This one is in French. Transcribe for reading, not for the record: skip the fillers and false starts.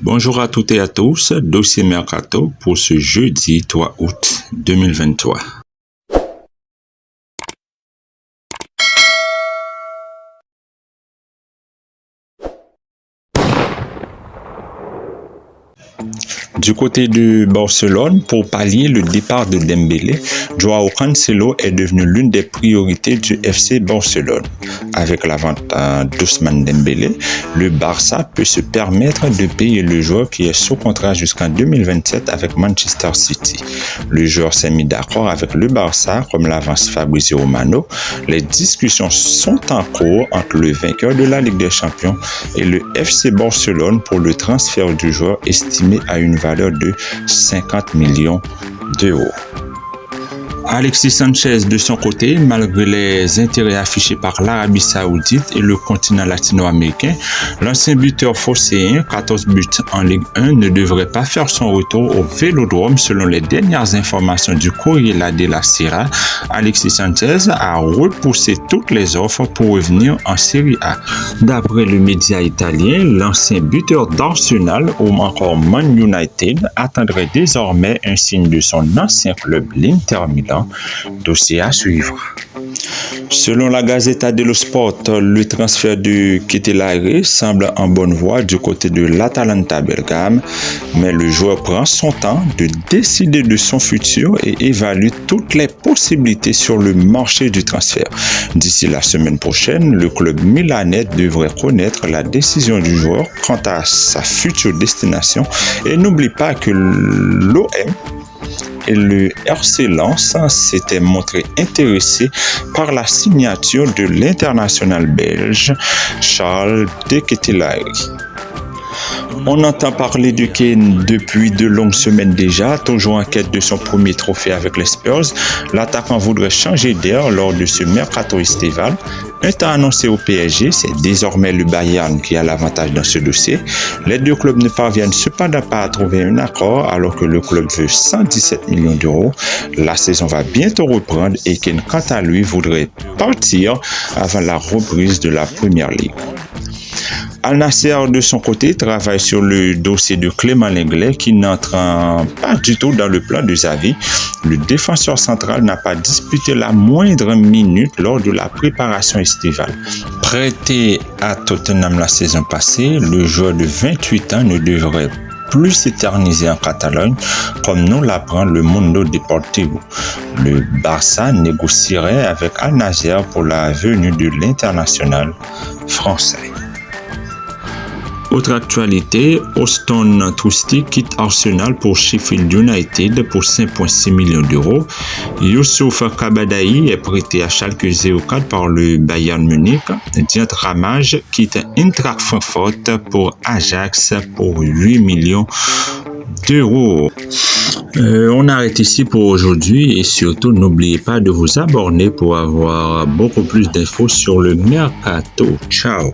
Bonjour à toutes et à tous, dossier Mercato pour ce jeudi 3 août 2023. Du côté de Barcelone, pour pallier le départ de Dembélé, Joao Cancelo est devenu l'une des priorités du FC Barcelone. Avec la vente d'Ousmane Dembélé, le Barça peut se permettre de payer le joueur qui est sous contrat jusqu'en 2027 avec Manchester City. Le joueur s'est mis d'accord avec le Barça, comme l'avance Fabrizio Romano. Les discussions sont en cours entre le vainqueur de la Ligue des Champions et le FC Barcelone pour le transfert du joueur estimé à une valeur de 50 millions d'euros. Alexis Sanchez, de son côté, malgré les intérêts affichés par l'Arabie Saoudite et le continent latino-américain, l'ancien buteur phocéen, 14 buts en Ligue 1, ne devrait pas faire son retour au Vélodrome selon les dernières informations du Corriere della Sera. Alexis Sanchez a repoussé toutes les offres pour revenir en Serie A. D'après le média italien, l'ancien buteur d'Arsenal ou encore Man United attendrait désormais un signe de son ancien club, l'Inter Milan. Dossier à suivre. Selon la Gazzetta dello Sport, le transfert de Ketelare semble en bonne voie du côté de l'Atalanta Bergame, mais le joueur prend son temps de décider de son futur et évalue toutes les possibilités sur le marché du transfert. D'ici la semaine prochaine, le club milanais devrait connaître la décision du joueur quant à sa future destination et n'oublie pas que l'OM et le RC Lens s'était montré intéressé par la signature de l'international belge Charles De Ketelaere. On entend parler de Kane depuis de longues semaines déjà, toujours en quête de son premier trophée avec les Spurs. L'attaquant voudrait changer d'air lors de ce mercato estival. Un temps annoncé au PSG, c'est désormais le Bayern qui a l'avantage dans ce dossier. Les deux clubs ne parviennent cependant pas à trouver un accord alors que le club veut 117 millions d'euros. La saison va bientôt reprendre et Kane, quant à lui, voudrait partir avant la reprise de la Première Ligue. Al Nassr, de son côté, travaille sur le dossier de Clément Lenglet qui n'entre pas du tout dans le plan de Xavi. Le défenseur central n'a pas disputé la moindre minute lors de la préparation estivale. Prêté à Tottenham la saison passée, le joueur de 28 ans ne devrait plus s'éterniser en Catalogne, comme nous l'apprend le Mundo Deportivo. Le Barça négocierait avec Al Nassr pour la venue de l'international français. Autre actualité, Auston Trusty quitte Arsenal pour Sheffield United pour 5,6 millions d'euros. Youssouf Kabadaï est prêté à Schalke 04 par le Bayern Munich. Diant Ramage quitte Eintracht Francfort pour Ajax pour 8 millions d'euros. On arrête ici pour aujourd'hui et surtout n'oubliez pas de vous abonner pour avoir beaucoup plus d'infos sur le mercato. Ciao!